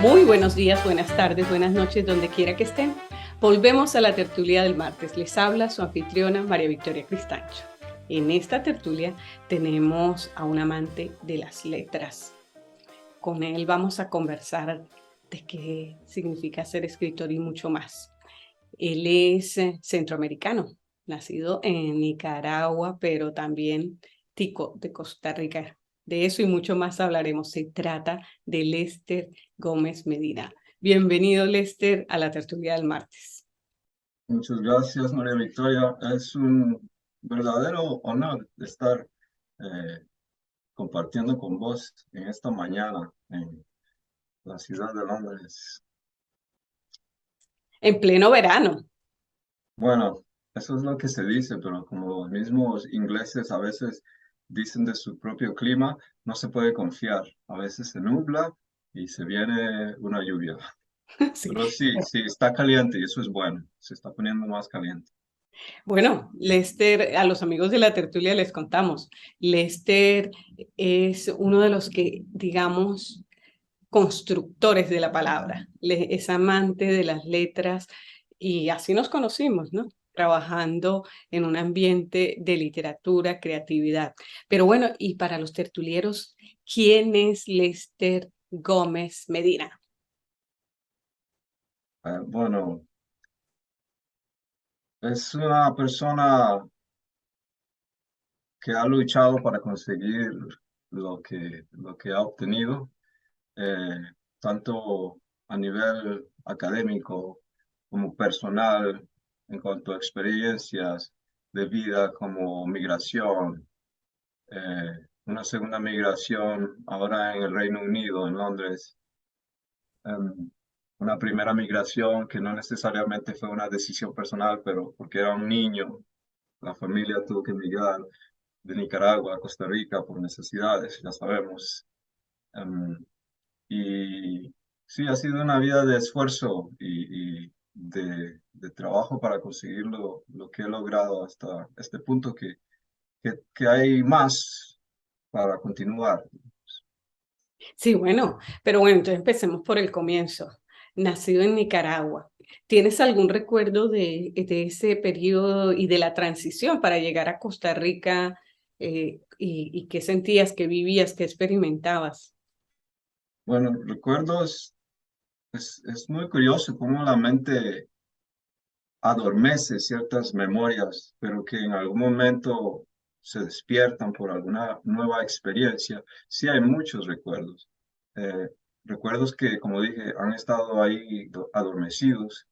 Muy buenos días, buenas tardes, buenas noches, donde quiera que estén. Volvemos a la tertulia del martes. Les habla su anfitriona María Victoria Cristancho. En esta tertulia tenemos a un amante de las letras. Con él vamos a conversar de qué significa ser escritor y mucho más. Él es centroamericano, nacido en Nicaragua, pero también tico de Costa Rica. De eso y mucho más hablaremos. Se trata de Lester Gómez Medina. Bienvenido, Lester, a la tertulia del martes. Muchas gracias, María Victoria. Es un verdadero honor estar eh, compartiendo con vos en esta mañana en la ciudad de Londres. En pleno verano. Bueno, eso es lo que se dice, pero como los mismos ingleses a veces dicen de su propio clima, no se puede confiar. A veces se nubla y se viene una lluvia. Sí. Pero sí, sí, está caliente y eso es bueno. Se está poniendo más caliente. Bueno, Lester, a los amigos de la tertulia les contamos. Lester es uno de los que, digamos, constructores de la palabra. Es amante de las letras y así nos conocimos, ¿no? Trabajando en un ambiente de literatura, creatividad. Pero bueno, y para los tertulieros, ¿quién es Lester Gómez Medina? Bueno, es una persona que ha luchado para conseguir lo que ha obtenido, eh, tanto a nivel académico como personal, en cuanto a experiencias de vida como migración, una segunda migración ahora en el Reino Unido, en Londres, em, una primera migración que no necesariamente fue una decisión personal, pero porque era un niño, la familia tuvo que emigrar de Nicaragua a Costa Rica por necesidades, ya sabemos. Em, y sí, ha sido una vida de esfuerzo y de trabajo para conseguir lo que he logrado hasta este punto que hay más para continuar. Sí, bueno, pero bueno, entonces empecemos por el comienzo. Nacido en Nicaragua, ¿tienes algún recuerdo de ese periodo y de la transición para llegar a Costa Rica? Y qué sentías, qué vivías, qué experimentabas? Bueno, recuerdos, es muy curioso cómo la mente adormece ciertas memorias, pero que en algún momento se despiertan por alguna nueva experiencia. Sí hay muchos recuerdos. Eh, Recuerdos que, como dije, han estado ahí adormecidos.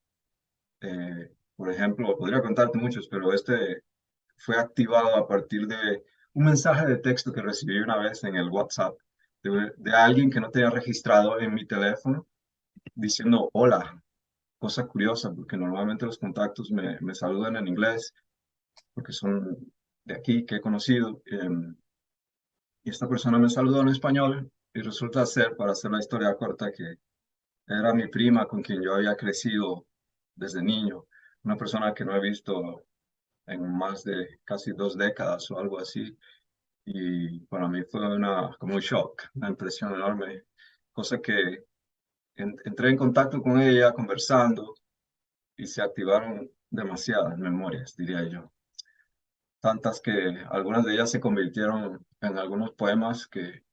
Por ejemplo, podría contarte muchos, pero este fue activado a partir de un mensaje de texto que recibí una vez en el WhatsApp de alguien que no tenía registrado en mi teléfono diciendo hola. Cosa curiosa, porque normalmente los contactos me saludan en inglés, porque son de aquí que he conocido, y esta persona me saludó en español, y resulta ser, para hacer la historia corta, que era mi prima con quien yo había crecido desde niño, una persona que no he visto en más de casi 2 décadas o algo así, y para mí fue como un shock, una impresión enorme, cosa que entré en contacto con ella conversando, y se activaron demasiadas memorias, diría yo. Tantas que algunas de ellas se convirtieron en algunos poemas que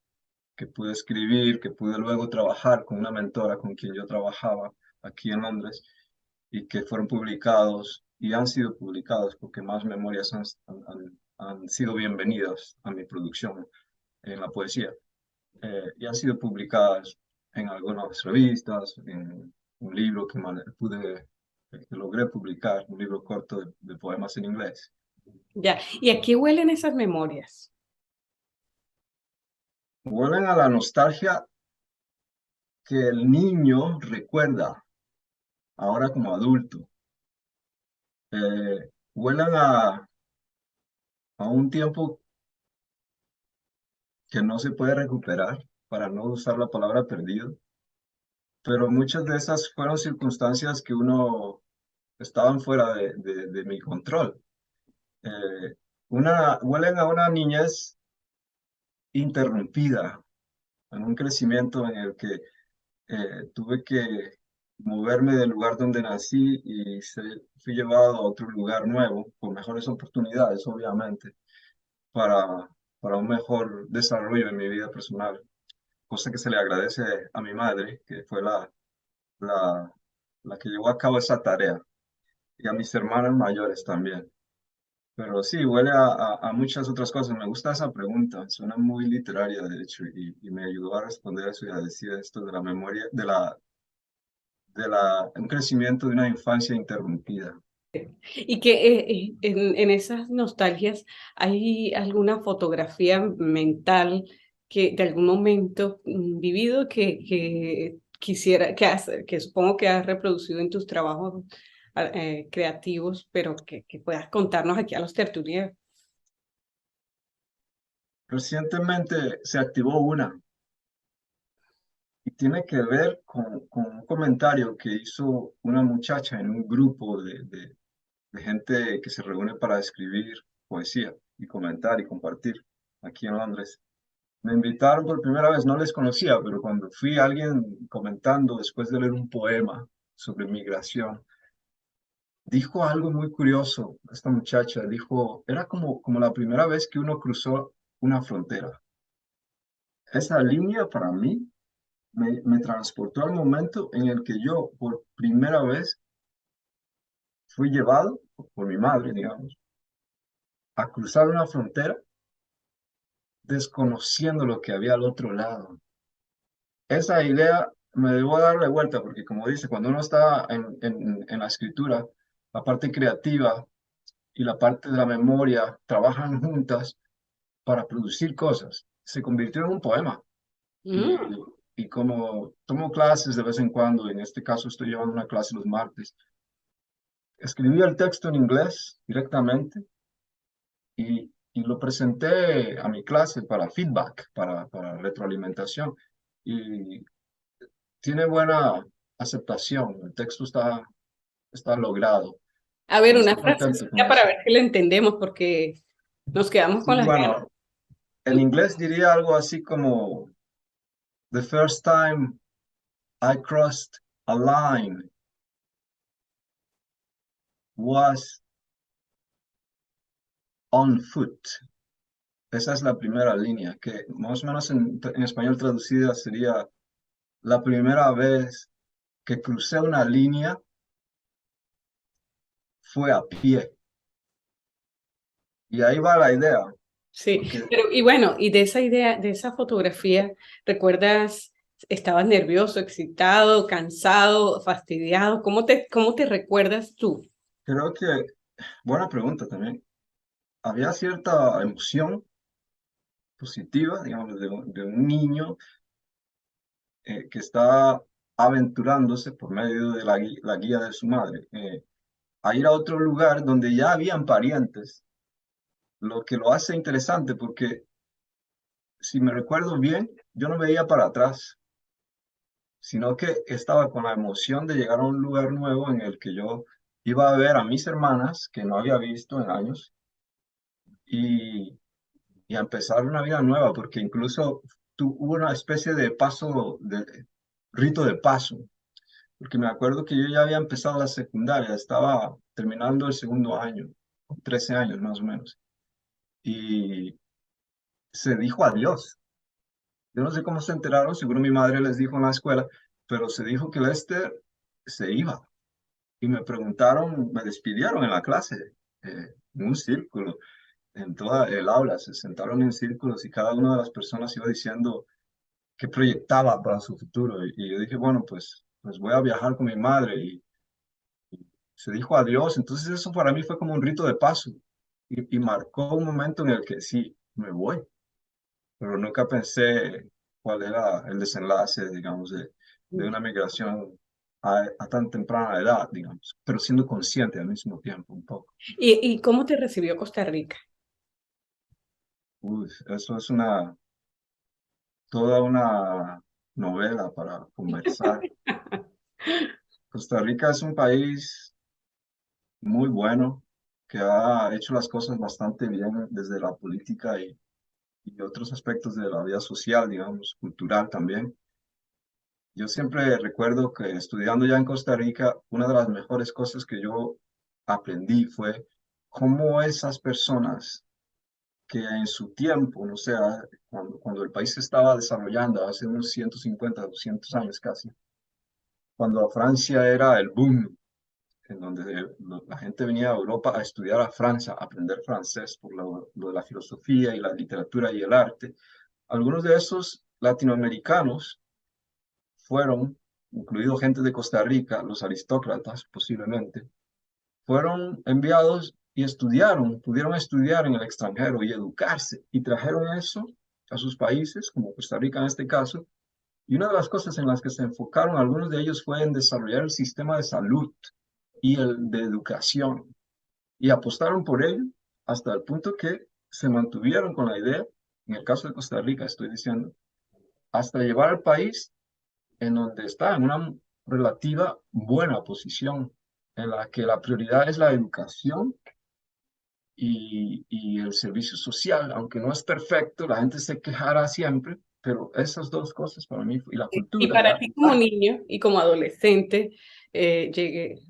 pude escribir, que pude luego trabajar con una mentora con quien yo trabajaba aquí en Londres y que fueron publicados y han sido publicados porque más memorias han sido bienvenidas a mi producción en la poesía, y han sido publicadas en algunas revistas, en un libro que logré publicar, un libro corto de poemas en inglés. Ya, ¿y a qué huelen esas memorias? Vuelven a la nostalgia que el niño recuerda ahora como adulto. Vuelan a un tiempo que no se puede recuperar, para no usar la palabra perdido, pero muchas de esas fueron circunstancias que uno estaban fuera de mi control. Eh, Huelen a una niñez interrumpida, en un crecimiento en el que tuve que moverme del lugar donde nací y fui llevado a otro lugar nuevo, con mejores oportunidades, obviamente, para, para un mejor desarrollo en mi vida personal, cosa que se le agradece a mi madre, que fue la, la que llevó a cabo esa tarea, y a mis hermanos mayores también. Pero sí, huele a muchas otras cosas. Me gusta esa pregunta, suena muy literaria, de hecho, y me ayudó a responder eso y a decir esto de la memoria, un crecimiento de una infancia interrumpida. Y que en esas nostalgias hay alguna fotografía mental que de algún momento vivido que quisiera, que supongo que has reproducido en tus trabajos creativos, pero que puedas contarnos aquí a los tertulianos. Recientemente se activó una y tiene que ver con un comentario que hizo una muchacha en un grupo de gente que se reúne para escribir poesía y comentar y compartir aquí en Londres. Me invitaron por primera vez, no les conocía, pero cuando fui alguien comentando después de leer un poema sobre migración, dijo algo muy curioso. Esta muchacha dijo, era como la primera vez que uno cruzó una frontera. Esa línea para mí me transportó al momento en el que yo por primera vez fui llevado por mi madre, digamos, a cruzar una frontera desconociendo lo que había al otro lado. Esa idea me debo darle vuelta porque, como dice, cuando uno está en la escritura, la parte creativa y la parte de la memoria trabajan juntas para producir cosas. Se convirtió en un poema. Y, Mm. y como tomo clases de vez en cuando, en este caso estoy llevando una clase los martes, escribí el texto en inglés directamente y lo presenté a mi clase para feedback, para retroalimentación. Y tiene buena aceptación, el texto está logrado A ver, y una estoy contento con frasecita para eso. ver si la entendemos, porque nos quedamos Sí, con las ganas. bueno, en inglés diría algo así como, The first time I crossed a line was on foot. Esa es la primera línea, que más o menos en español traducida sería la primera vez que crucé una línea fue a pie. Y ahí va la idea, Sí, porque pero y bueno, y de esa idea, de esa fotografía, ¿recuerdas, estabas nervioso, excitado, cansado, fastidiado? Cómo te recuerdas tú? creo que, buena pregunta también, había cierta emoción positiva, digamos, de un niño que está aventurándose por medio de la guía de su madre, a ir a otro lugar donde ya habían parientes, lo que lo hace interesante porque, si me recuerdo bien, yo no veía para atrás, sino que estaba con la emoción de llegar a un lugar nuevo en el que yo iba a ver a mis hermanas que no había visto en años y, y a empezar una vida nueva, porque incluso hubo una especie de paso, de rito de paso, porque me acuerdo que yo ya había empezado la secundaria, estaba terminando el segundo año, 13 años más o menos, y se dijo adiós. Yo no sé cómo se enteraron, seguro mi madre les dijo en la escuela, pero se dijo que Lester se iba. Y me preguntaron, me despidieron en la clase, en un círculo, en toda el aula, se sentaron en círculos y cada una de las personas iba diciendo qué proyectaba para su futuro. Y yo dije, bueno, pues voy a viajar con mi madre y se dijo adiós. Entonces eso para mí fue como un rito de paso y marcó un momento en el que sí, me voy, pero nunca pensé cuál era el desenlace, digamos, de una migración a tan temprana edad, digamos, pero siendo consciente al mismo tiempo un poco. Y cómo te recibió Costa Rica? Uy, eso es toda una novela para conversar. Costa Rica es un país muy bueno que ha hecho las cosas bastante bien desde la política y otros aspectos de la vida social, digamos, cultural también. yo siempre recuerdo que estudiando ya en Costa Rica, una de las mejores cosas que yo aprendí fue cómo esas personas que en su tiempo, no sé, cuando el país se estaba desarrollando, hace unos 150, 200 años casi, cuando Francia era el boom, en donde la gente venía a Europa a estudiar a Francia, a aprender francés por lo de la filosofía y la literatura y el arte. Algunos de esos latinoamericanos fueron, incluido gente de Costa Rica, los aristócratas posiblemente, fueron enviados y estudiaron, pudieron estudiar en el extranjero y educarse y trajeron eso a sus países, como Costa Rica en este caso, y una de las cosas en las que se enfocaron algunos de ellos fue en desarrollar el sistema de salud y el de educación, y apostaron por ello hasta el punto que se mantuvieron con la idea, en el caso de Costa Rica estoy diciendo, hasta llevar al país en donde está en una relativa buena posición, en la que la prioridad es la educación y el servicio social, aunque no es perfecto, la gente se quejará siempre, pero esas dos cosas para mí, y la Y cultura, para ti como niño y como adolescente,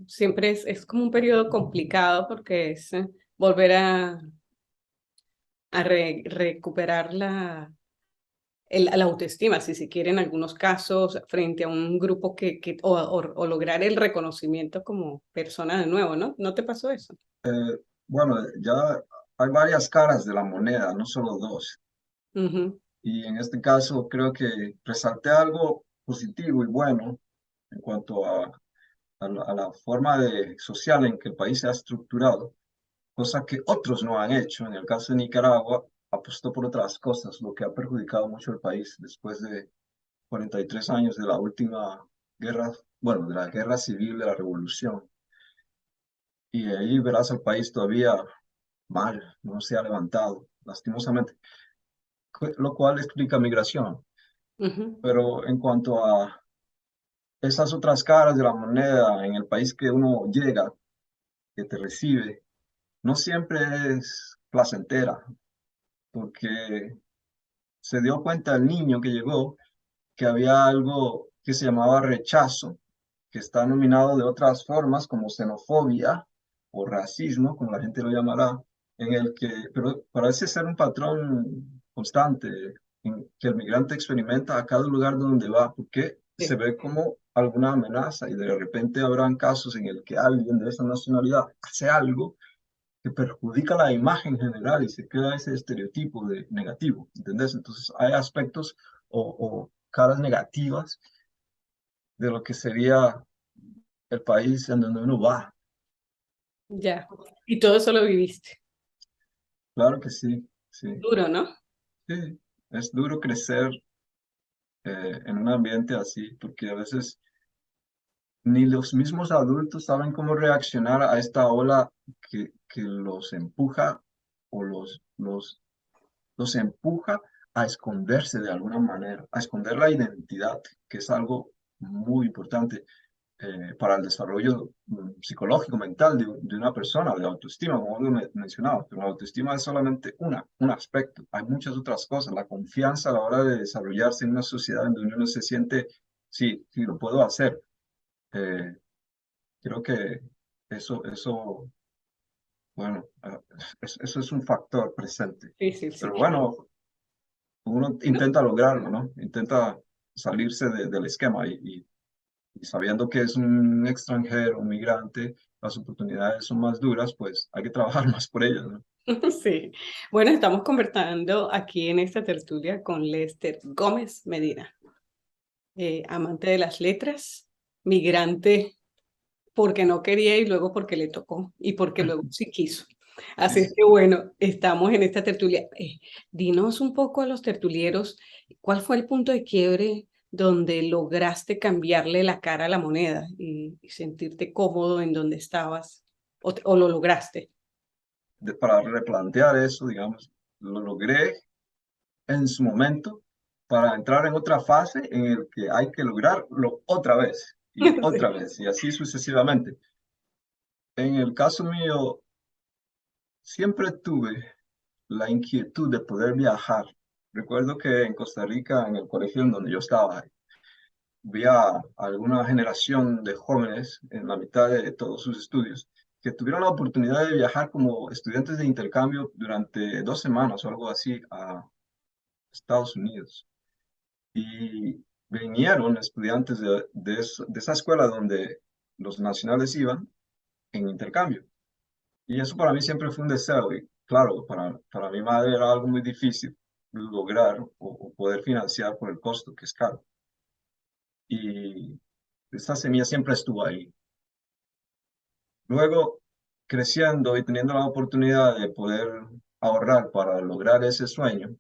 siempre es como un periodo complicado porque es volver a recuperar la autoestima, si se quiere, en algunos casos, frente a un grupo o lograr el reconocimiento como persona de nuevo, ¿no? ¿No te pasó eso? bueno, ya hay varias caras de la moneda, no solo dos. Ujú. Y en este caso creo que resalté algo positivo y bueno en cuanto a la forma social en que el país se ha estructurado, cosa que otros no han hecho. En el caso de Nicaragua, apostó por otras cosas, lo que ha perjudicado mucho al país después de 43 años de la última guerra, bueno, de la guerra civil, de la revolución. Y ahí verás al país todavía mal, no se ha levantado, lastimosamente, lo cual explica migración. Ujú. Pero en cuanto a esas otras caras de la moneda en el país que uno llega, que te recibe, no siempre es placentera, porque se dio cuenta el niño que llegó que había algo que se llamaba rechazo, que está nominado de otras formas como xenofobia o racismo, como la gente lo llamará, en el que, pero parece ser un patrón constante en que el migrante experimenta a cada lugar donde va, porque se Sí. ve como alguna amenaza y de repente habrán casos en el que alguien de esa nacionalidad hace algo que perjudica la imagen general y se crea ese estereotipo de negativo, ¿entendés? Entonces hay aspectos o caras negativas de lo que sería el país en donde uno va. Ya. Y todo eso lo viviste. Claro que sí, sí, Duro, ¿no? sí. Es duro crecer en un ambiente así, porque a veces ni los mismos adultos saben cómo reaccionar a esta ola que los empuja o los empuja a esconderse de alguna manera, a esconder la identidad, que es algo muy importante para el desarrollo psicológico, mental de una persona, de autoestima, como lo mencionaba. Pero la autoestima es solamente un aspecto. Hay muchas otras cosas. La confianza a la hora de desarrollarse en una sociedad en donde uno se siente, sí, sí, lo puedo hacer. Eh, creo que eso, bueno, eso es un factor presente. Sí, sí, sí. Pero bueno, uno Bueno, intenta lograrlo, ¿no? Intenta salirse del esquema y sabiendo que es un extranjero, un migrante, las oportunidades son más duras, pues hay que trabajar más por ellas, ¿no? sí. Bueno, estamos conversando aquí en esta tertulia con Lester Gómez Medina, amante de las letras, migrante porque no quería y luego porque le tocó y porque luego sí quiso. Sí, Así es sí. que bueno, estamos en esta tertulia. Dinos un poco a los tertulieros, ¿cuál fue el punto de quiebre donde lograste cambiarle la cara a la moneda y sentirte cómodo en donde estabas o lo lograste? Para replantear eso, digamos, lo logré en su momento para entrar en otra fase en el que hay que lograrlo otra Sí. vez, y así sucesivamente. En el caso mío, siempre tuve la inquietud de poder viajar. Recuerdo que en Costa Rica, en el colegio en donde yo estaba, vi a alguna generación de jóvenes en la mitad de todos sus estudios que tuvieron la oportunidad de viajar como estudiantes de intercambio durante 2 semanas o algo así a Estados Unidos. Y vinieron estudiantes de esa escuela donde los nacionales iban en intercambio. Y eso para mí siempre fue un deseo. Y claro, para mi madre era algo muy difícil lograr o poder financiar por el costo, que es caro. Y esta semilla siempre estuvo ahí. Luego, creciendo y teniendo la oportunidad de poder ahorrar para lograr ese sueño,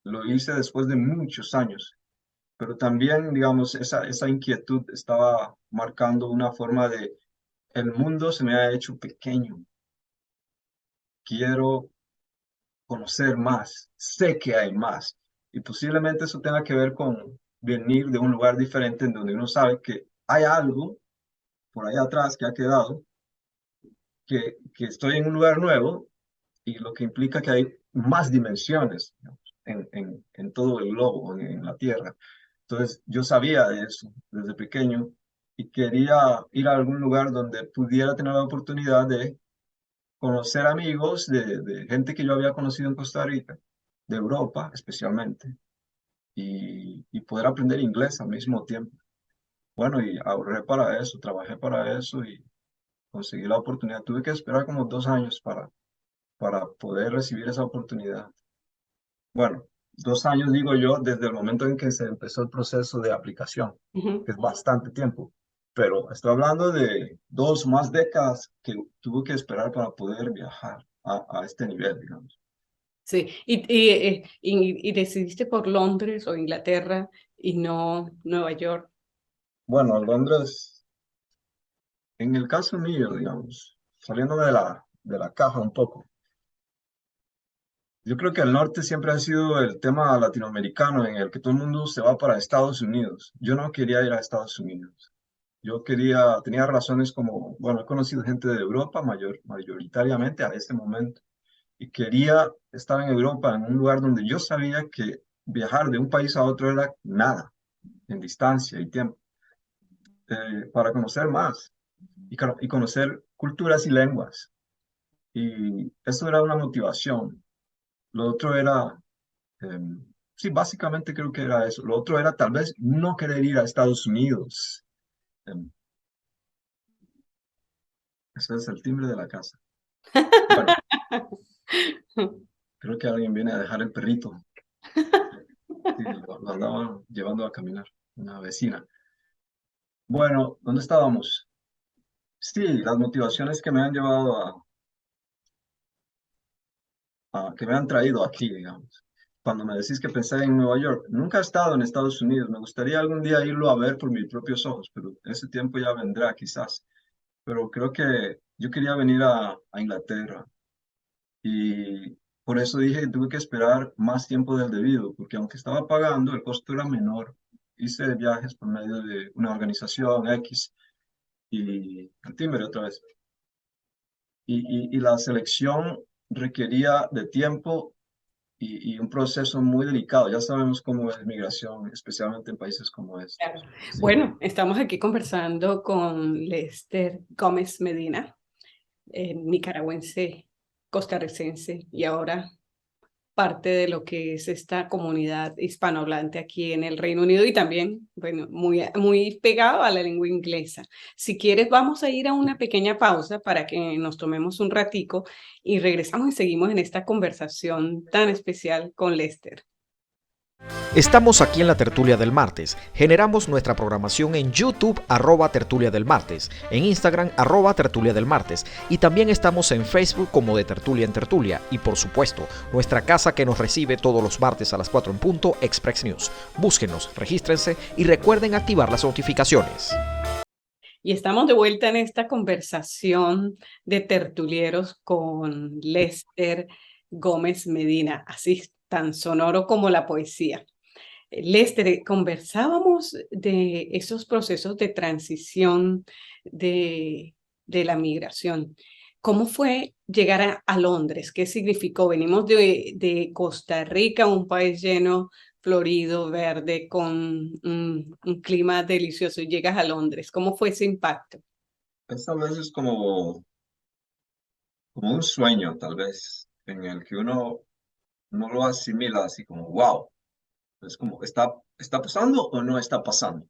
lo hice después de muchos años. Pero también, digamos, esa inquietud estaba marcando una forma de, el mundo se me ha hecho pequeño, quiero conocer más, sé que hay más. Y posiblemente eso tenga que ver con venir de un lugar diferente en donde uno sabe que hay algo por allá atrás que ha quedado, que estoy en un lugar nuevo y lo que implica que hay más dimensiones, digamos, en todo el globo, en la Tierra. Entonces yo sabía de eso desde pequeño y quería ir a algún lugar donde pudiera tener la oportunidad de conocer amigos de gente que yo había conocido en Costa Rica, de Europa especialmente, y poder aprender inglés al mismo tiempo. Bueno, y ahorré para eso, trabajé para eso y conseguí la oportunidad. Tuve que esperar como 2 años para poder recibir esa oportunidad. Bueno, 2 años digo yo desde el momento en que se empezó el proceso de aplicación, Ujú. que es bastante tiempo, pero estoy hablando de 2 más décadas que tuve que esperar para poder viajar a este nivel, digamos. Sí, y decidiste por Londres o Inglaterra y no Nueva York. Bueno, Londres, en el caso mío, digamos, saliendo de la caja un poco, yo creo que el norte siempre ha sido el tema latinoamericano en el que todo el mundo se va para Estados Unidos. Yo no quería ir a Estados Unidos. Tenía razones como, bueno, he conocido gente de Europa mayoritariamente a este momento y quería estar en Europa, en un lugar donde yo sabía que viajar de un país a otro era nada, en distancia y tiempo, para conocer más y conocer culturas y lenguas. Y eso era una motivación. Lo otro era, sí, básicamente creo que era eso. Lo otro era tal vez no querer ir a Estados Unidos. Em, Ese es el timbre de la casa. Bueno, creo que alguien viene a dejar el perrito. Sí, lo andaba llevando a caminar, una vecina. Bueno, ¿dónde estábamos? Sí, las motivaciones que me han llevado que me han traído aquí, digamos. Cuando me decís que pensé en Nueva York, nunca he estado en Estados Unidos. Me gustaría algún día irlo a ver por mis propios ojos, pero ese tiempo ya vendrá quizás. Pero creo que yo quería venir a Inglaterra y por eso dije que tuve que esperar más tiempo del debido, porque aunque estaba pagando, el costo era menor. Hice viajes por medio de una organización X y el timbre otra vez. Y la selección requería de tiempo y un proceso muy delicado. Ya sabemos cómo es migración, especialmente en países como Claro. estos. Sí. Bueno, estamos aquí conversando con Lester Gómez Medina, nicaragüense, costarricense y ahora parte de lo que es esta comunidad hispanohablante aquí en el Reino Unido y también, bueno, muy pegado a la lengua inglesa. Si quieres, vamos a ir a una pequeña pausa para que nos tomemos un ratico y regresamos y seguimos en esta conversación tan especial con Lester. Estamos aquí en la Tertulia del Martes. Generamos nuestra programación en YouTube @Tertulia del Martes, en Instagram @Tertulia del Martes y también estamos en Facebook como de Tertulia en Tertulia y por supuesto nuestra casa que nos recibe todos los martes a las 4 en punto, Express News. Búsquenos, regístrense y recuerden activar las notificaciones. Y estamos de vuelta en esta conversación de tertulieros con Lester Gómez Medina, así tan sonoro como la poesía. Lester, conversábamos de esos procesos de transición de la migración. ¿Cómo fue llegar a Londres? ¿Qué significó? Venimos de Costa Rica, un país lleno florido, verde, con un clima delicioso y llegas a Londres. ¿Cómo fue ese impacto? Esta vez es como un sueño, tal vez, en el que uno no lo asimila así como, wow, es como, ¿está pasando o no está pasando?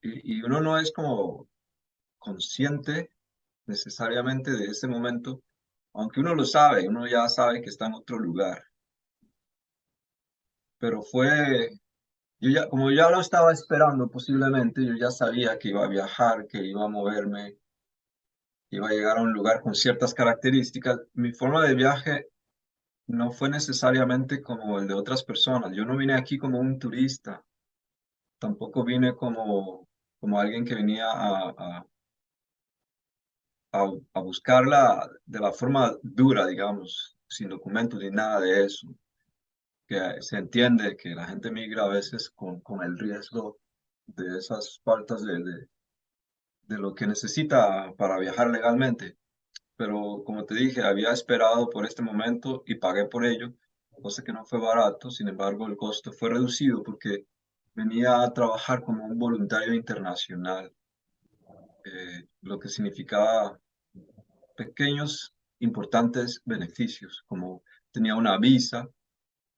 Y uno no es como consciente necesariamente de ese momento, aunque uno lo sabe, uno ya sabe que está en otro lugar, pero como ya lo estaba esperando posiblemente, yo ya sabía que iba a viajar, que iba a moverme, que iba a llegar a un lugar con ciertas características. Mi forma de viaje no fue necesariamente como el de otras personas. Yo no vine aquí como un turista, tampoco vine como alguien que venía a buscarla de la forma dura, digamos, sin documentos ni nada de eso. Que se entiende que la gente migra a veces con el riesgo de esas faltas de lo que necesita para viajar legalmente. Pero como te dije, había esperado por este momento y pagué por ello, cosa que no fue barato. Sin embargo, el costo fue reducido porque venía a trabajar como un voluntario internacional, lo que significaba pequeños, importantes beneficios, como tenía una visa,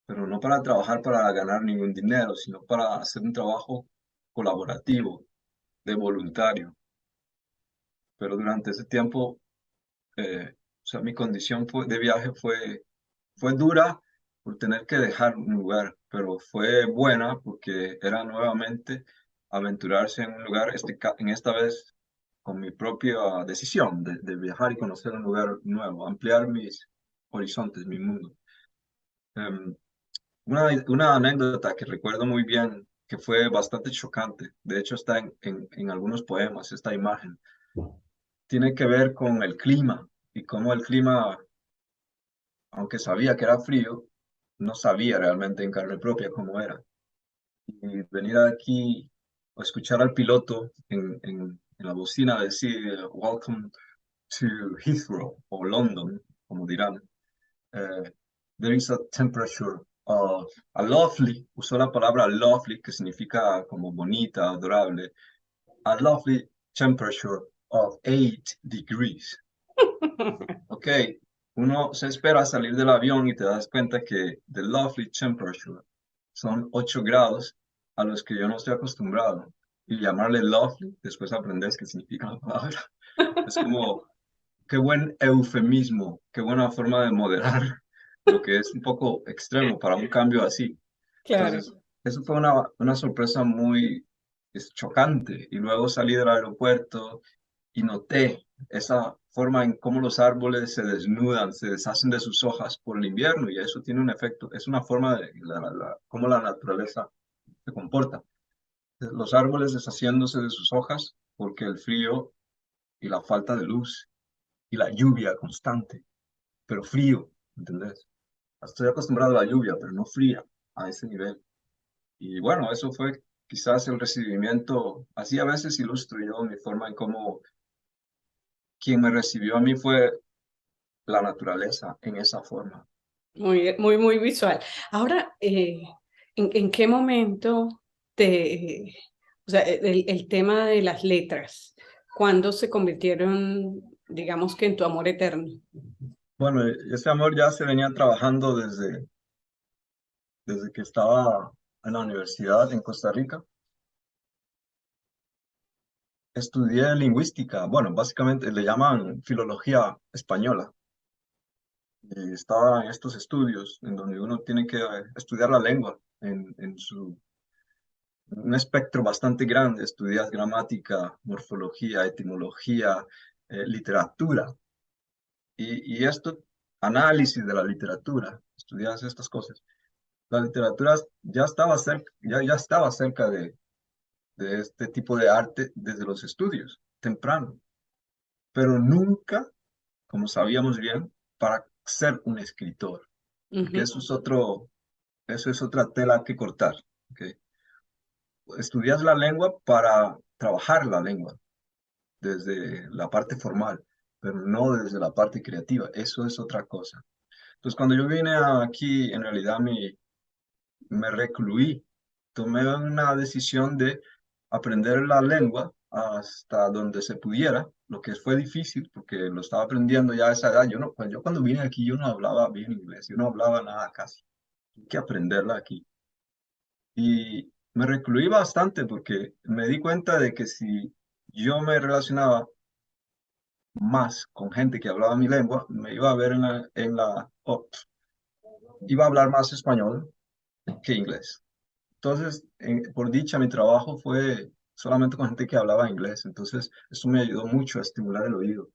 pero no para trabajar para ganar ningún dinero, sino para hacer un trabajo colaborativo, de voluntario. Pero durante ese tiempo, o sea, mi condición de viaje fue dura por tener que dejar un lugar, pero fue buena porque era nuevamente aventurarse en un lugar, en esta vez con mi propia decisión de viajar y conocer un lugar nuevo, ampliar mis horizontes, mi mundo. Em, una anécdota que recuerdo muy bien, que fue bastante chocante, de hecho está en algunos poemas, esta imagen, tiene que ver con el clima y cómo el clima, aunque sabía que era frío, no sabía realmente en carne propia cómo era. Y venir aquí a escuchar al piloto en la bocina decir Welcome to Heathrow o London, como dirán. There is a temperature of a lovely, usó la palabra lovely, que significa como bonita, adorable, a lovely temperature of 8 degrees. Ok, uno se espera salir del avión y te das cuenta que the lovely temperature son 8 grados a los que yo no estoy acostumbrado. Y llamarle lovely, después aprendes qué significa la palabra. Es como, qué buen eufemismo, qué buena forma de moderar lo que es un poco extremo para un cambio así. Claro. Entonces, eso fue una sorpresa muy chocante. Y luego salí del aeropuerto y noté esa forma en cómo los árboles se desnudan, se deshacen de sus hojas por el invierno y eso tiene un efecto, es una forma de cómo la naturaleza se comporta. Los árboles deshaciéndose de sus hojas porque el frío y la falta de luz y la lluvia constante, pero frío, ¿entendés? Estoy acostumbrado a la lluvia, pero no fría a ese nivel. Y bueno, eso fue quizás el recibimiento, así a veces ilustro yo mi forma en cómo quien me recibió a mí fue la naturaleza en esa forma. Muy, muy, muy visual. Ahora, ¿en qué momento o sea, el tema de las letras, cuándo se convirtieron, digamos que en tu amor eterno? Bueno, ese amor ya se venía trabajando desde que estaba en la universidad en Costa Rica. Estudié lingüística, bueno, básicamente le llaman filología española. Y estaba en estos estudios en donde uno tiene que estudiar la lengua un espectro bastante grande. Estudias gramática, morfología, etimología, literatura. Y esto, análisis de la literatura, estudias estas cosas. La literatura ya estaba cerca de este tipo de arte desde los estudios, temprano, pero nunca, como sabíamos bien, para ser un escritor, porque Ujú. eso es otra tela que cortar. ¿Ok? Estudias la lengua para trabajar la lengua desde la parte formal, pero no desde la parte creativa. Eso es otra cosa. Entonces, cuando yo vine aquí, en realidad me recluí. Tomé una decisión de aprender la lengua hasta donde se pudiera, lo que fue difícil porque lo estaba aprendiendo ya a esa edad. Yo, no, pues yo cuando vine aquí yo no hablaba bien inglés, yo no hablaba nada casi. Hay que aprenderla aquí. Y me recluí bastante porque me di cuenta de que si yo me relacionaba más con gente que hablaba mi lengua, me iba a ver iba a hablar más español que inglés. Entonces, por dicha, mi trabajo fue solamente con gente que hablaba inglés. Entonces, eso me ayudó mucho a estimular el oído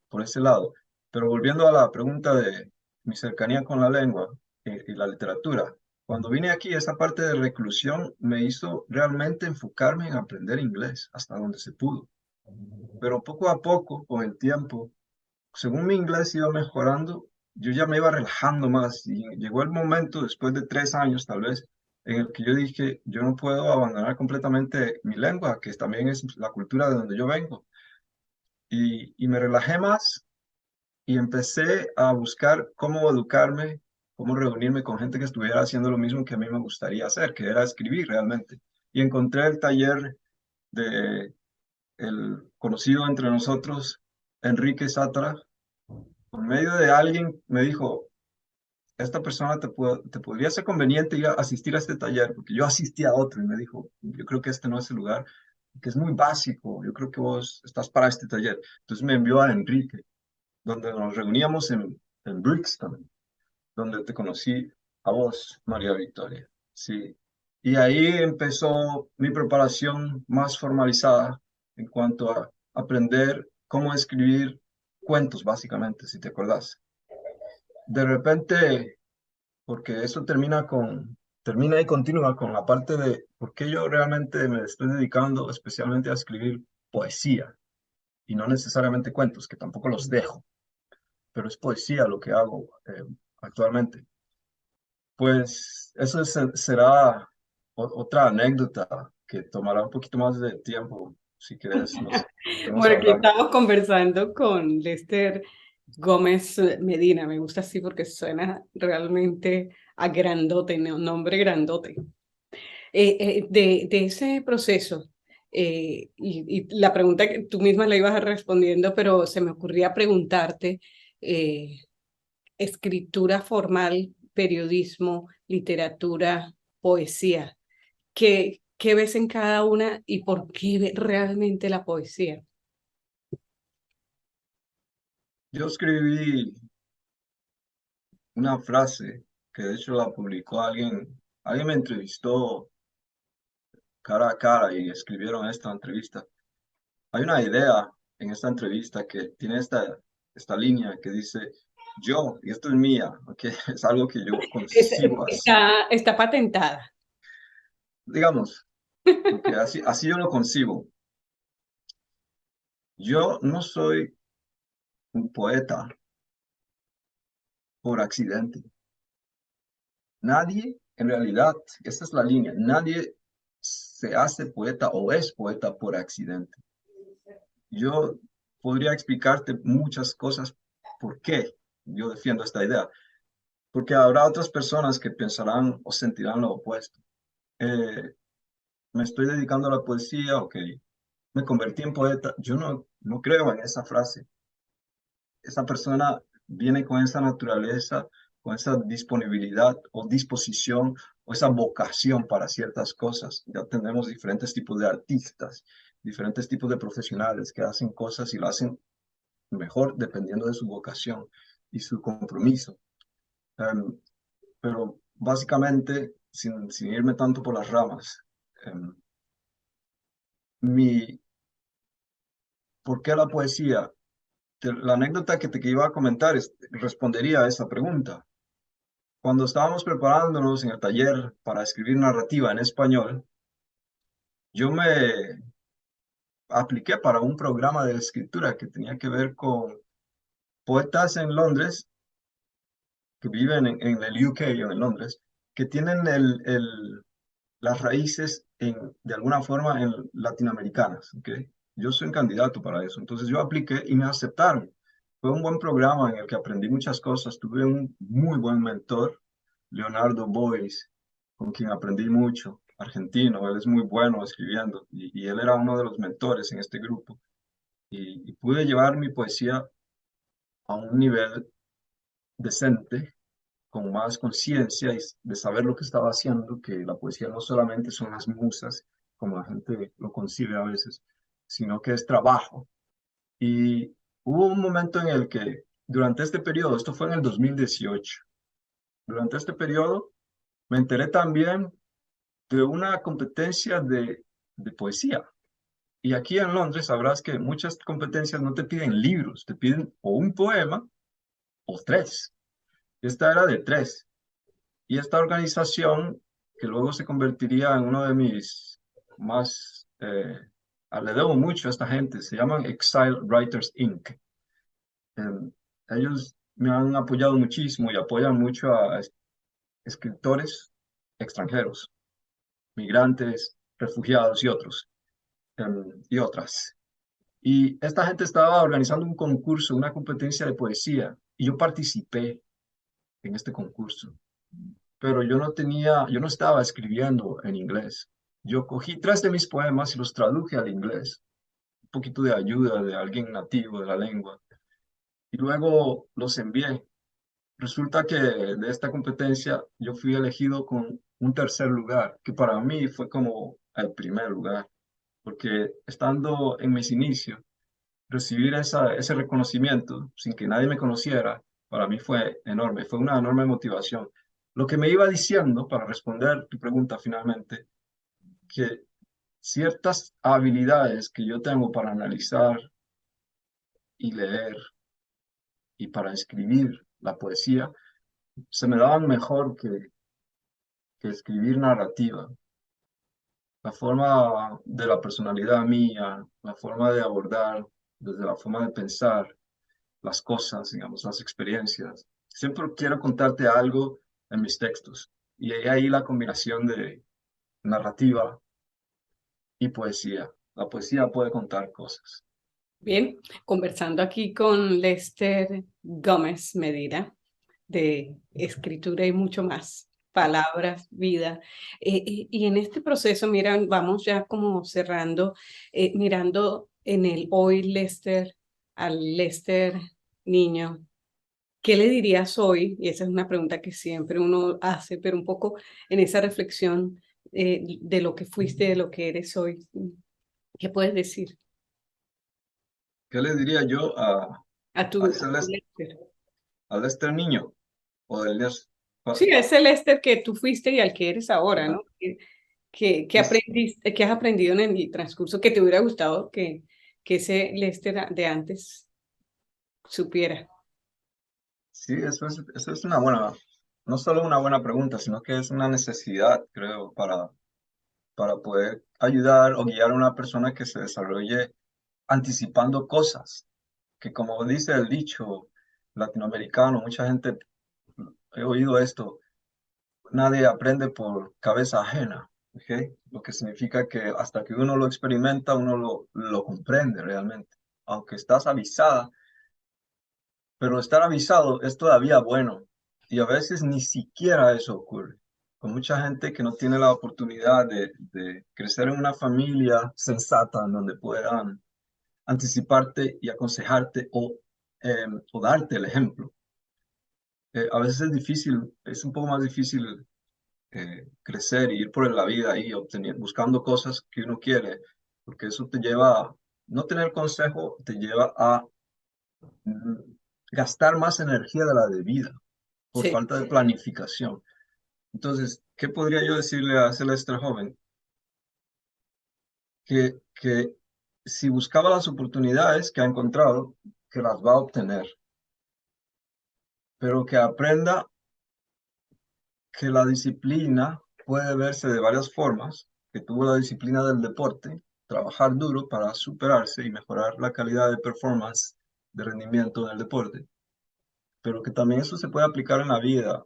por ese lado. Pero volviendo a la pregunta de mi cercanía con la lengua y la literatura, cuando vine aquí, esa parte de reclusión me hizo realmente enfocarme en aprender inglés hasta donde se pudo. Pero poco a poco, con el tiempo, según mi inglés iba mejorando, yo ya me iba relajando más y llegó el momento, después de 3 años tal vez, en el que yo dije, yo no puedo abandonar completamente mi lengua, que también es la cultura de donde yo vengo. Y me relajé más y empecé a buscar cómo educarme, cómo reunirme con gente que estuviera haciendo lo mismo que a mí me gustaría hacer, que era escribir realmente. Y encontré el taller de el conocido entre nosotros, Enrique Sátara, por medio de alguien me dijo, esta persona te podría ser conveniente ir a asistir a este taller, porque yo asistí a otro y me dijo, yo creo que este no es el lugar, que es muy básico, yo creo que vos estás para este taller. Entonces me envió a Enrique, donde nos reuníamos en Brixton, donde te conocí a vos, María Victoria. Sí. Y ahí empezó mi preparación más formalizada en cuanto a aprender cómo escribir cuentos, básicamente, si te acordás. De repente, porque eso termina y continúa con la parte de por qué yo realmente me estoy dedicando especialmente a escribir poesía y no necesariamente cuentos, que tampoco los dejo, pero es poesía lo que hago actualmente. Pues eso será otra anécdota que tomará un poquito más de tiempo, si querés, nos podemos Bueno, aquí hablar. estamos conversando con Lester Gómez Medina. Me gusta así porque suena realmente a grandote, nombre grandote. De ese proceso, y la pregunta que tú misma la ibas respondiendo, pero se me ocurría preguntarte, escritura formal, periodismo, literatura, poesía. ¿Qué ves en cada una y por qué realmente la poesía? Yo escribí una frase que de hecho la publicó alguien me entrevistó cara a cara y escribieron esta entrevista. Hay una idea en esta entrevista que tiene esta línea que dice, yo, y esto es mía, ¿ok? Es algo que yo concibo así, Está patentada. digamos, porque así yo lo concibo. Yo no soy un poeta por accidente. Nadie, en realidad, esta es la línea, nadie se hace poeta o es poeta por accidente. Yo podría explicarte muchas cosas por qué yo defiendo esta idea, porque habrá otras personas que pensarán o sentirán lo opuesto. Me estoy dedicando a la poesía, ok, me convertí en poeta. Yo no creo en esa frase. Esa persona viene con esa naturaleza, con esa disponibilidad o disposición o esa vocación para ciertas cosas. Ya tenemos diferentes tipos de artistas, diferentes tipos de profesionales que hacen cosas y lo hacen mejor dependiendo de su vocación y su compromiso. Um, pero básicamente, sin irme tanto por las ramas, um, ¿por qué la poesía? La anécdota que iba a comentar respondería a esa pregunta. Cuando estábamos preparándonos en el taller para escribir narrativa en español, yo me apliqué para un programa de escritura que tenía que ver con poetas en Londres, que viven en el UK o en Londres, que tienen las raíces de alguna forma latinoamericanas. ¿Okay? Yo soy un candidato para eso. Entonces yo apliqué y me aceptaron. Fue un buen programa en el que aprendí muchas cosas. Tuve un muy buen mentor Leonardo Boys, con quien aprendí mucho, argentino. Él es muy bueno escribiendo y él era uno de los mentores en este grupo. Y pude llevar mi poesía a un nivel decente, con más conciencia y de saber lo que estaba haciendo, que la poesía no solamente son las musas, como la gente lo concibe a veces, sino que es trabajo. Y hubo un momento en el que, durante este periodo, esto fue en el 2018, durante este periodo me enteré también de una competencia de poesía. Y aquí en Londres sabrás que muchas competencias no te piden libros, te piden o un poema o tres. Esta era de tres. Y esta organización, que luego se convertiría en uno de mis más... le debo mucho a esta gente, se llaman Exile Writers Inc. Eh, Ellos me han apoyado muchísimo y apoyan mucho a escritores extranjeros, migrantes, refugiados y otros, y otras. Y esta gente estaba organizando un concurso, una competencia de poesía, y yo participé en este concurso, pero yo no estaba escribiendo en inglés. Yo cogí tres de mis poemas y los traduje al inglés, un poquito de ayuda de alguien nativo de la lengua, y luego los envié. Resulta que de esta competencia yo fui elegido con un tercer lugar, que para mí fue como el primer lugar, porque estando en mis inicios, recibir ese reconocimiento sin que nadie me conociera, para mí fue enorme, fue una enorme motivación. Lo que me iba diciendo, para responder tu pregunta finalmente, que ciertas habilidades que yo tengo para analizar y leer y para escribir la poesía, se me daban mejor que escribir narrativa. La forma de la personalidad mía, la forma de abordar, desde la forma de pensar las cosas, digamos, las experiencias. Siempre quiero contarte algo en mis textos. Y hay ahí la combinación de narrativa y poesía. La poesía puede contar cosas. Bien, conversando aquí con Lester Gómez Medina de escritura y mucho más, palabras, vida. Y en este proceso, mira, vamos ya como cerrando, mirando en el hoy Lester, al Lester niño, ¿qué le dirías hoy? Y esa es una pregunta que siempre uno hace, pero un poco en esa reflexión de lo que fuiste, de lo que eres hoy. ¿Qué puedes decir ¿Qué le diría yo a a tu ese Lester? al este niño? O del Sí, es el Lester que tú fuiste y al que eres ahora, ajá. ¿no? Que Pues, aprendiste, que has aprendido en el transcurso que te hubiera gustado que ese Lester de antes supiera. sí, eso es una buena, no solo una buena pregunta, sino que es una necesidad, creo, para poder ayudar o guiar a una persona que se desarrolle anticipando cosas, que como dice el dicho latinoamericano, mucha gente, he oído esto, nadie aprende por cabeza ajena, ¿ok? Lo que significa que hasta que uno lo experimenta, uno lo comprende realmente, aunque estás avisada, pero estar avisado es todavía bueno y a veces ni siquiera eso ocurre. Con mucha gente que no tiene la oportunidad de crecer en una familia sensata en donde puedan anticiparte y aconsejarte o darte el ejemplo. A veces es difícil, es un poco más difícil crecer y ir por la vida ahí buscando cosas que uno quiere, porque eso te lleva no tener consejo, te lleva a mm, gastar más energía de la debida por Sí, falta de planificación. Entonces, ¿qué podría yo decirle a Celeste joven? Que si buscaba las oportunidades que ha encontrado, que las va a obtener, pero que aprenda que la disciplina puede verse de varias formas, que tuvo la disciplina del deporte, trabajar duro para superarse y mejorar la calidad de performance, de rendimiento en el deporte, pero que también eso se puede aplicar en la vida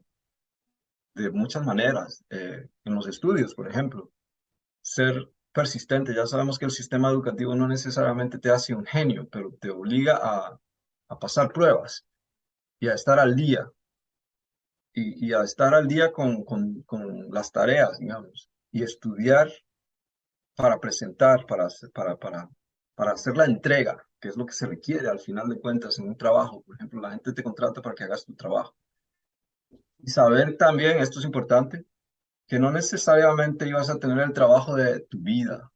de muchas maneras, en los estudios, por ejemplo, ser persistente. Ya sabemos que el sistema educativo no necesariamente te hace un genio, pero te obliga a pasar pruebas y a estar al día. y a estar al día con las tareas, digamos, y estudiar para presentar, para hacer la entrega, que es lo que se requiere al final de cuentas en un trabajo. Por ejemplo, la gente te contrata para que hagas tu trabajo. Y saber también, esto es importante, que no necesariamente ibas a tener el trabajo de tu vida,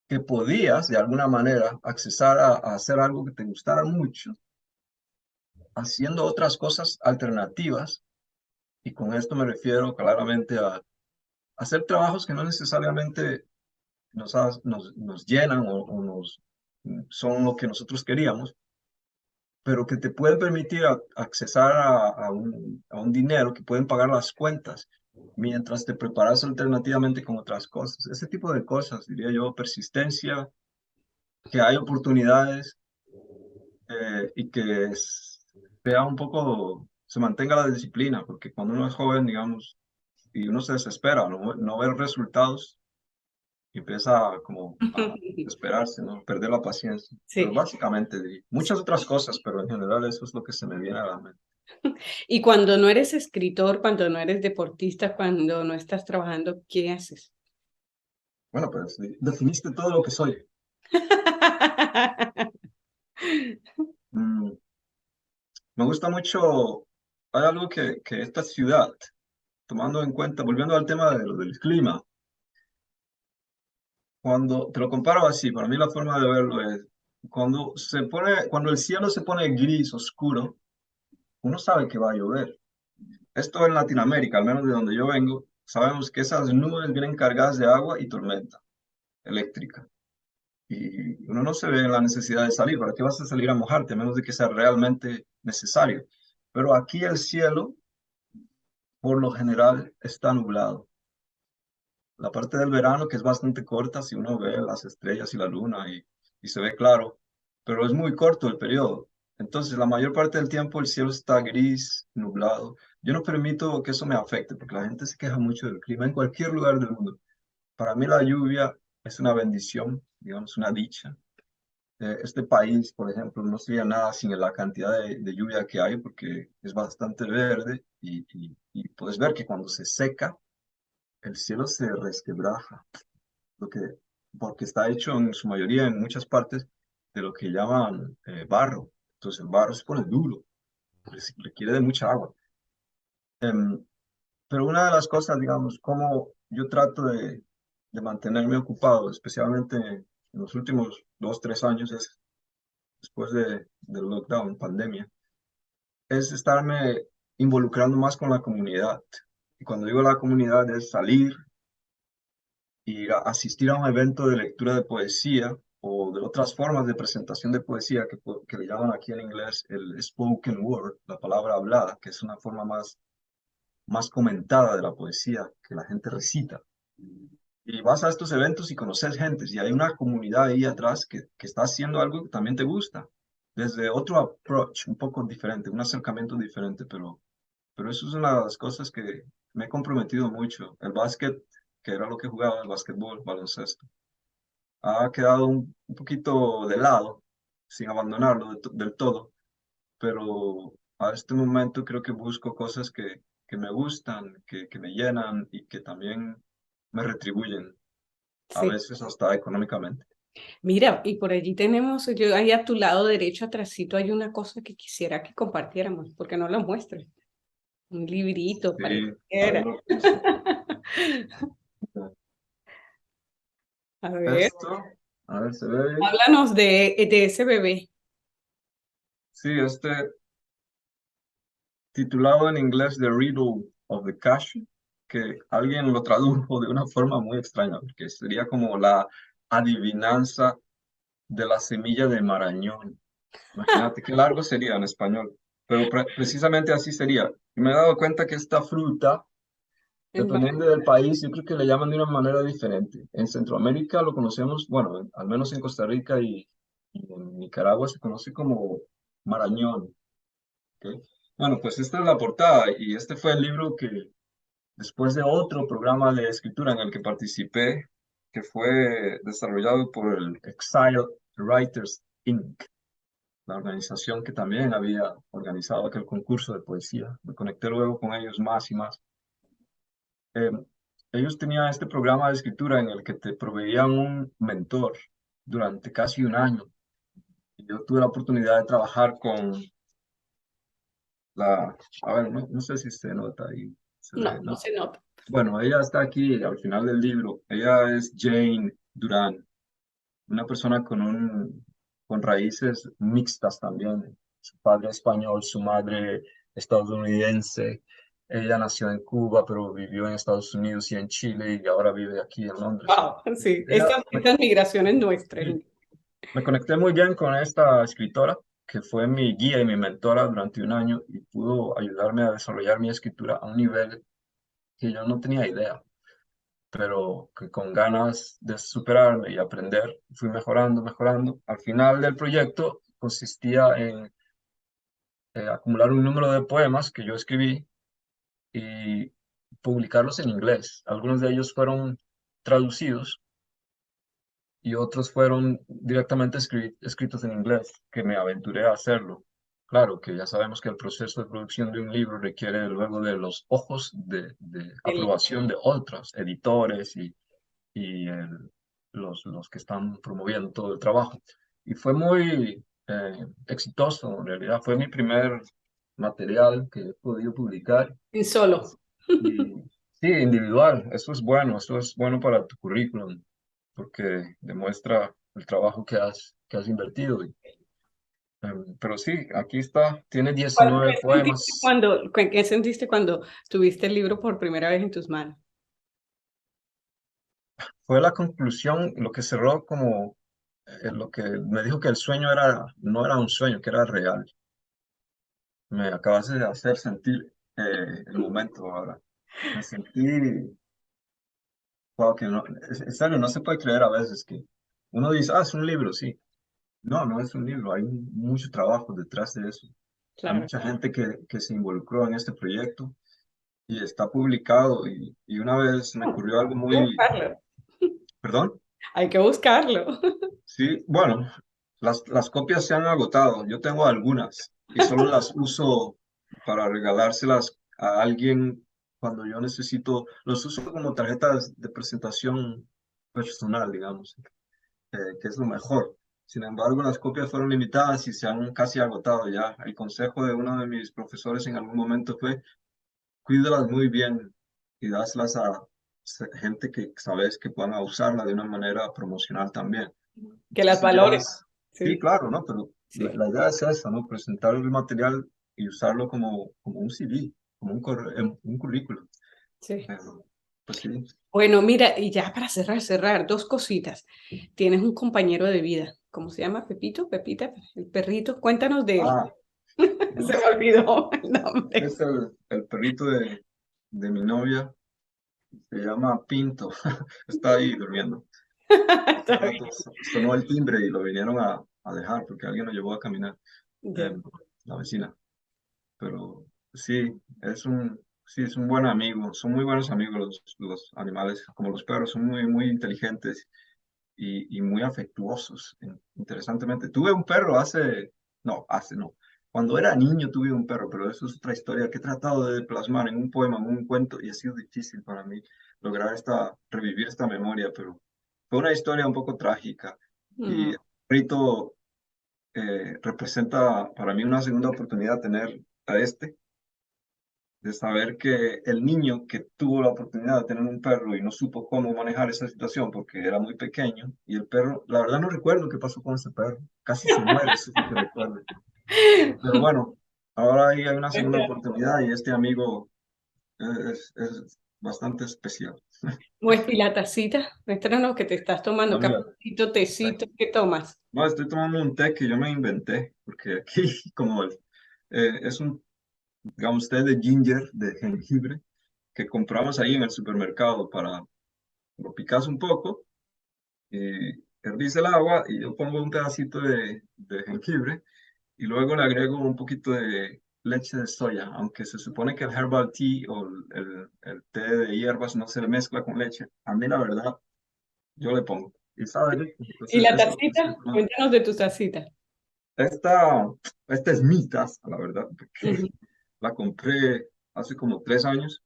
que podías de alguna manera accesar a hacer algo que te gustara mucho, haciendo otras cosas alternativas, y con esto me refiero claramente a hacer trabajos que no necesariamente nos llenan o son lo que nosotros queríamos, pero que te pueden permitir accesar a un dinero que pueden pagar las cuentas mientras te preparas alternativamente con otras cosas. Ese tipo de cosas, diría yo, persistencia, que hay oportunidades y que sea un poco, se mantenga la disciplina, porque cuando uno es joven, digamos, y uno se desespera, no ve resultados, y empieza como a desesperarse, ¿no? Perder la paciencia. Pero Sí. básicamente, muchas otras cosas, pero en general eso es lo que se me viene a la mente. Y cuando no eres escritor, cuando no eres deportista, cuando no estás trabajando, ¿qué haces? Bueno, pues definiste todo lo que soy. Mm, me gusta mucho, hay algo que esta ciudad, tomando en cuenta, volviendo al tema de lo del clima, cuando te lo comparo así, para mí la forma de verlo es, cuando el cielo se pone gris, oscuro, uno sabe que va a llover. Esto en Latinoamérica, al menos de donde yo vengo, sabemos que esas nubes vienen cargadas de agua y tormenta eléctrica. Y uno no se ve en la necesidad de salir. ¿Para qué vas a salir a mojarte? A menos de que sea realmente necesario. Pero aquí el cielo, por lo general, está nublado. La parte del verano, que es bastante corta, si uno ve las estrellas y la luna y se ve claro, pero es muy corto el periodo. Entonces, la mayor parte del tiempo el cielo está gris, nublado. Yo no permito que eso me afecte, porque la gente se queja mucho del clima en cualquier lugar del mundo. Para mí la lluvia es una bendición, digamos, una dicha. Este país, por ejemplo, no sería nada sin la cantidad de lluvia que hay, porque es bastante verde y puedes ver que cuando se seca, el cielo se resquebraja, lo que, porque está hecho en su mayoría, en muchas partes, de lo que llaman barro. Entonces el barro se pone duro, requiere de mucha agua. Em, pero una de las cosas, digamos, como yo trato de mantenerme ocupado, especialmente en los últimos 2, 3 años, es después del lockdown, pandemia, es estarme involucrando más con la comunidad. Y cuando digo la comunidad es salir, ir a asistir a un evento de lectura de poesía o de otras formas de presentación de poesía que le llaman aquí en inglés el spoken word, la palabra hablada, que es una forma más comentada de la poesía que la gente recita. Y vas a estos eventos y conoces gente, y hay una comunidad ahí atrás que está haciendo algo que también te gusta, desde otro approach, un poco diferente, un acercamiento diferente, pero eso es una de las cosas que me he comprometido mucho. El básquet, que era lo que jugaba, el básquetbol, baloncesto, ha quedado un poquito de lado, sin abandonarlo del todo, pero a este momento creo que busco cosas que me gustan, que me llenan y que también me retribuyen, a Sí. veces hasta económicamente. Mira, y por allí tenemos, yo ahí a tu lado derecho, atrásito, hay una cosa que quisiera que compartiéramos, porque no lo muestres. Un librito, Sí, a ver pareciera. lo que dice. A ver, Esto, a ver, se ve bien. háblanos de ese bebé. Sí, titulado en inglés The Riddle of the Cashew, que alguien lo tradujo de una forma muy extraña, porque sería como la adivinanza de la semilla de marañón. Imagínate qué largo sería en español, pero precisamente así sería. Y me he dado cuenta que esta fruta, En va- dependiendo del país, yo creo que le llaman de una manera diferente. En Centroamérica lo conocemos, bueno, al menos en Costa Rica y en Nicaragua se conoce como marañón. ¿Ok? Bueno, pues esta es la portada y este fue el libro que después de otro programa de escritura en el que participé, que fue desarrollado por el Exile Writers Inc. la organización que también había organizado aquel concurso de poesía. Me conecté luego con ellos más y más. Eh, Ellos tenían este programa de escritura en el que te proveían un mentor durante casi un año. Y yo tuve la oportunidad de trabajar con a ver, no sé si se nota ahí, se No, ve, no ¿no? se nota. Bueno, ella está aquí al final del libro. Ella es Jane Durán, una persona con raíces mixtas también. Su padre español, su madre estadounidense. Ella nació en Cuba, pero vivió en Estados Unidos y en Chile y ahora vive aquí en Londres. Wow, sí, Ella, estas migraciones nuestras. me conecté muy bien con esta escritora, que fue mi guía y mi mentora durante un año y pudo ayudarme a desarrollar mi escritura a un nivel que yo no tenía idea, pero que con ganas de superarme y aprender, fui mejorando, mejorando. Al final del proyecto consistía en acumular un número de poemas que yo escribí y publicarlos en inglés. Algunos de ellos fueron traducidos y otros fueron directamente escritos en inglés, que me aventuré a hacerlo. Claro que ya sabemos que el proceso de producción de un libro requiere luego de los ojos de El- aprobación de otros editores y los que están promoviendo todo el trabajo. Y fue muy exitoso, en realidad. Fue mi primer material que he podido publicar. en solo. Y sí, individual, eso es bueno para tu currículum, porque demuestra el trabajo que has invertido. Pero sí, aquí está, tiene 19 poemas. ¿Qué sentiste cuando tuviste el libro por primera vez en tus manos? Fue la conclusión, lo que cerró como lo que me dijo que el sueño no era un sueño, que era real. Me acabas de hacer sentir el momento ahora. Me sentí, wow, que no, en serio, no se puede creer a veces que uno dice, es un libro, sí. No, no es un libro, hay mucho trabajo detrás de eso. Hay Claro. mucha gente que se involucró en este proyecto y está publicado. Y una vez me ocurrió algo Hay que muy, buscarlo. perdón, Hay que buscarlo. sí, bueno, las copias se han agotado. Yo tengo algunas y solo las uso para regalárselas a alguien cuando yo necesito. Los uso como tarjetas de presentación personal, digamos, que es lo mejor. Sin embargo, las copias fueron limitadas y se han casi agotado ya. El consejo de uno de mis profesores en algún momento fue, cuídalas muy bien y dáslas a gente que sabes que puedan usarla de una manera promocional también. Que Y las si valores. llevas, sí, Sí, claro, ¿no? Pero sí. la idea es esa, ¿no? Presentar el material y usarlo como un CV, como un currículum. Sí. Pero, pues sí. Bueno, mira, y ya para cerrar, dos cositas. Tienes un compañero de vida. ¿Cómo se llama? Pepito, Pepita, el perrito. Cuéntanos de él. Ah, Se me no, olvidó el nombre. es el perrito de mi novia, se llama Pinto, está ahí durmiendo. Hace Está rato sonó el timbre y lo vinieron a dejar porque alguien lo llevó a caminar, bien. eh, la vecina. Pero sí, sí, es un buen amigo, son muy buenos amigos los animales, como los perros, son muy, muy inteligentes y muy afectuosos. Interesantemente, tuve un perro no, cuando era niño tuve un perro, pero eso es otra historia que he tratado de plasmar en un poema, en un cuento, y ha sido difícil para mí lograr revivir esta memoria, pero fue una historia un poco trágica. Y Mm. el perrito representa para mí una segunda oportunidad tener a de saber que el niño que tuvo la oportunidad de tener un perro y no supo cómo manejar esa situación porque era muy pequeño, y el perro, la verdad no recuerdo qué pasó con ese perro, casi se muere, eso es lo que recuerdo. Pero bueno, ahora ahí hay una segunda oportunidad y este amigo es bastante especial. Muestra y la tacita. Muéstranos lo que te estás tomando. No, mira, Cafecito, tecito, ¿qué tomas? no, estoy tomando un té que yo me inventé, porque aquí como es un, digamos, té de ginger, de jengibre, que compramos ahí en el supermercado lo picas un poco y hervís el agua y yo pongo un pedacito de jengibre y luego le agrego un poquito de leche de soya, aunque se supone que el herbal tea o el té de hierbas no se le mezcla con leche. A mí la verdad, yo le pongo. Y sabe rico. ¿Y Entonces, la eso es lo que estoy tacita? tomando. Cuéntanos de tu tacita. Esta es mi taza, la verdad, porque Ujú. la compré hace como 3 años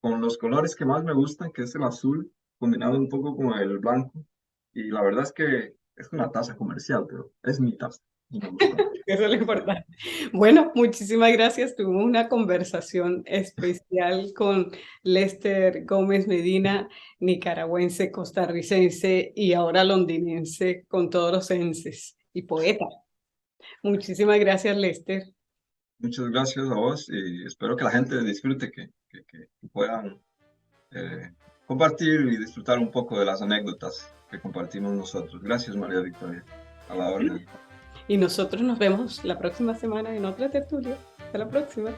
con los colores que más me gustan, que es el azul, combinado un poco con el blanco. Y la verdad es que es una taza comercial, pero es mi taza y me gusta mucho. Eso es lo importante. Bueno, muchísimas gracias. Tuvimos una conversación especial con Lester Gómez Medina, nicaragüense, costarricense y ahora londinense con todos los enses y poeta. Muchísimas gracias, Lester. Muchas gracias a vos y espero que la gente disfrute, que puedan eh, compartir y disfrutar un poco de las anécdotas que compartimos nosotros. Gracias, María Victoria. A la orden. Y nosotros nos vemos la próxima semana en otra tertulia. Hasta la próxima.